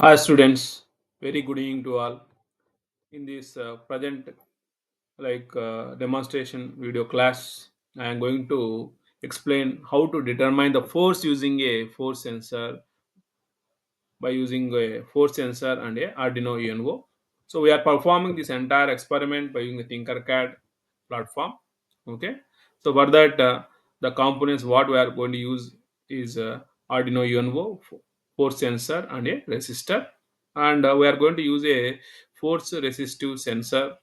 Hi students, very good evening to all. In this present demonstration video class, I am going to explain how to determine the force using a force sensor by using a force sensor and a Arduino UNO. So we are performing this entire experiment by using the Tinkercad platform. Okay. So for that, the components what we are going to use is Arduino UNO force sensor and a resistor, and we are going to use a force resistive sensor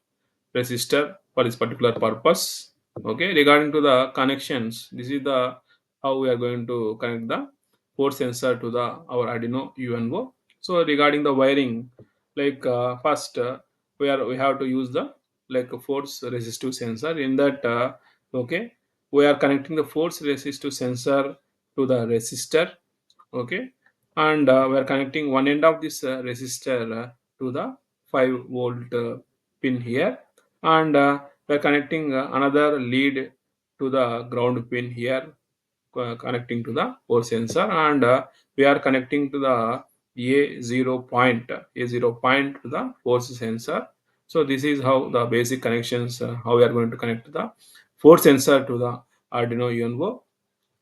resistor for this particular purpose. Okay, regarding to the connections, this is the how we are going to connect the port sensor to the our Arduino UNO. So regarding the wiring, first we have to use the like a force resistive sensor. In that, okay, we are connecting the force resistive sensor to the resistor. Okay, and we are connecting one end of this resistor to the 5 volt pin here, and we are connecting another lead to the ground pin here, connecting to the port sensor, and we are connecting to the a0 point to the force sensor. So this is how the basic connections, how we are going to connect the force sensor to the Arduino UNO.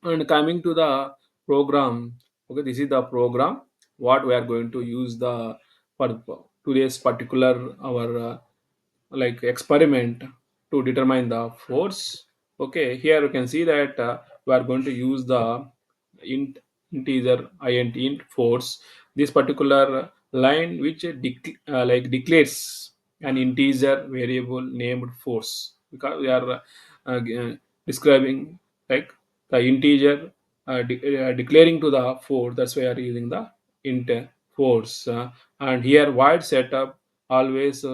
And coming to the program, okay, this is the program what we are going to use the for today's particular our experiment to determine the force. Okay, here you can see that we are going to use the integer int force, this particular line which declares an integer variable named force, because we are describing like the integer declaring to the force. That's why we are using the int force, and here void setup always we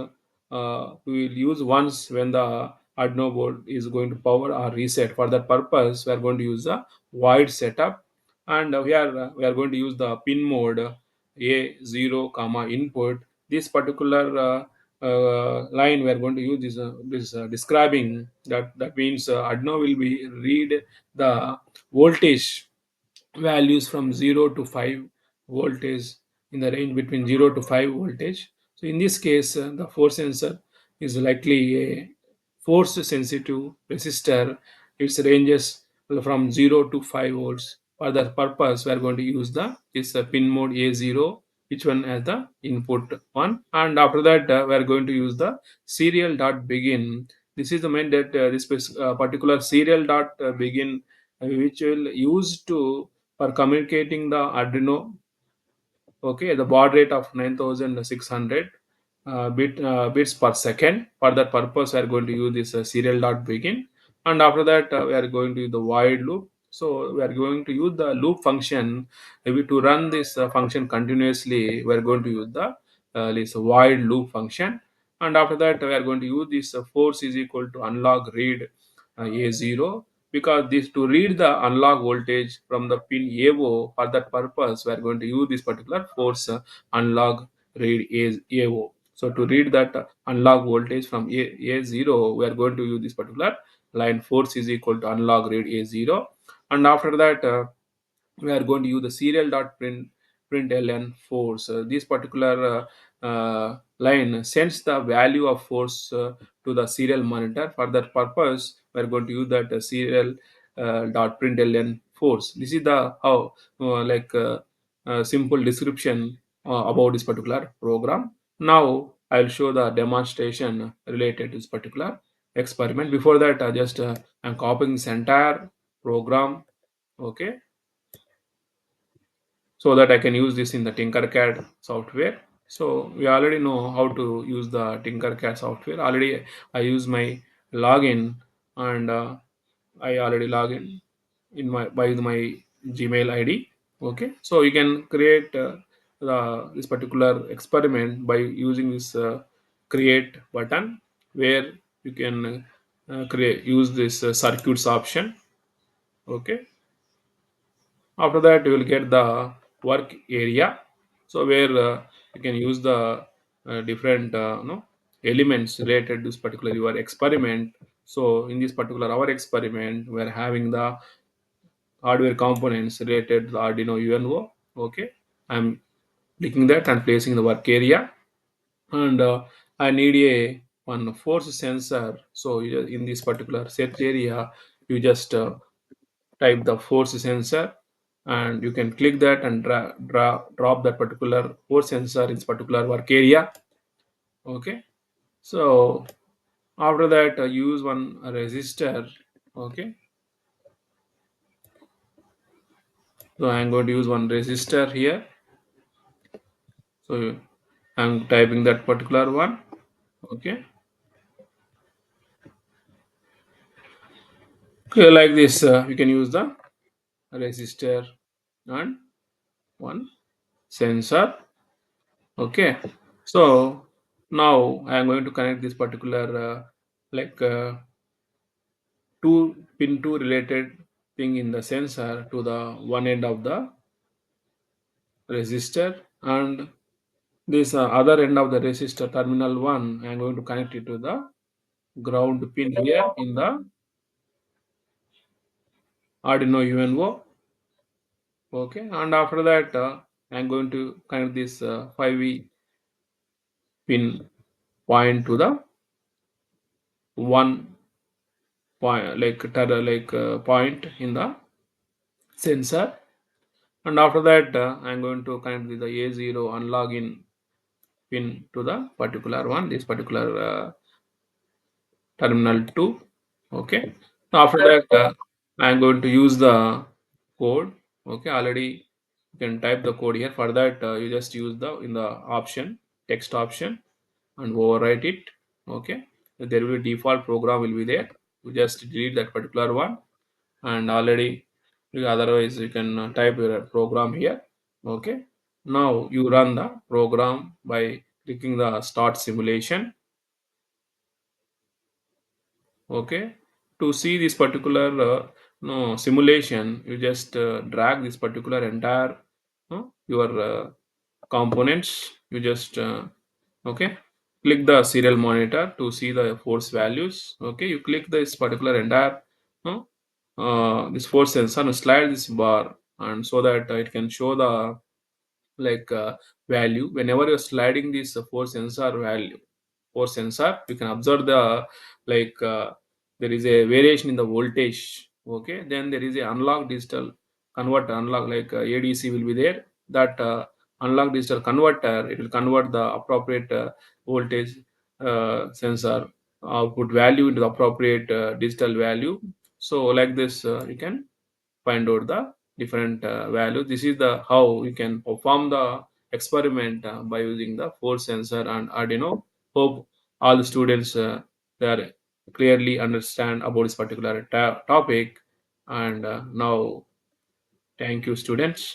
will use once when the Arduino board is going to power or reset. For that purpose, we are going to use the void setup, and we are going to use the pin mode a0 comma input. This particular line we are going to use this describing that means Arduino will be read the voltage values from 0 to 5 voltage, in the range between 0 to 5 voltage. So in this case, the force sensor is likely a force sensitive resistor. Its ranges from 0 to 5 volts. For that purpose, we are going to use the this pin mode A0, which one as the input one, and after that we are going to use the serial dot begin. This is the main that particular serial dot begin, which will use to for communicating the Arduino. Okay, the baud rate of 9600 bits per second. For that purpose, we are going to use this serial dot begin, and after that we are going to use the void loop. So we are going to use the loop function. Maybe to run this function continuously, we are going to use the this void loop function, and after that we are going to use this force is equal to unlock read a0, because this to read the analog voltage from the pin AO. For that purpose, we are going to use this particular force analog read AO. So to read that analog voltage from A0, we are going to use this particular line force is equal to analog read A0, and after that we are going to use the serial dot print ln force. This particular line sends the value of force to the serial monitor. For that purpose, we are going to use that serial dot print ln force. This is the how simple description about this particular program. Now I will show the demonstration related to this particular experiment. Before that, just I'm copying this entire program. Okay, so that I can use this in the Tinkercad software. So we already know how to use the Tinkercad software. Already I use my login, and I already log in my by my Gmail ID. Okay, so you can create this particular experiment by using this create button, where you can create use this circuits option. Okay, after that you will get the work area, so where you can use the different elements related to this particular your experiment. So in this particular our experiment, we are having the hardware components related to the Arduino UNO. Okay, I'm clicking that and placing the work area. And I need a one force sensor. So in this particular search area, you just type the force sensor, and you can click that and drop that particular force sensor in this particular work area. Okay, so after that, use one resistor. Okay, so I'm going to use one resistor here. So I'm typing that particular one. Okay, okay, like this, you can use the resistor and one sensor. Okay, so now I am going to connect this particular like two related thing in the sensor to the one end of the resistor, and this other end of the resistor terminal 1, I am going to connect it to the ground pin here in the Arduino UNO. Okay, and after that, I am going to connect this 5V pin point to the one point, point in the sensor. And after that, I'm going to connect with the A0 and login pin to the particular one, this particular terminal 2. Okay, after that, I'm going to use the code. Okay, already you can type the code here. For that, you just use the in the option, text option, and overwrite it. Okay, there will be default program will be there. You just delete that particular one, and already otherwise you can type your program here. Okay, now you run the program by clicking the start simulation. Okay, to see this particular no simulation, you just drag this particular entire your components. You just okay, click the serial monitor to see the force values. Okay, you click this particular entire uh, this force sensor and slide this bar, and so that it can show the value whenever you're sliding this force sensor value force sensor. You can observe the like there is a variation in the voltage. Okay, then there is a unlock digital converter, unlock ADC will be there. That unlock digital converter, it will convert the appropriate voltage sensor output value into the appropriate digital value. So like this, you can find out the different value. This is the how you can perform the experiment by using the force sensor and Arduino. Hope all the students they are clearly understand about this particular topic. And now, thank you, students.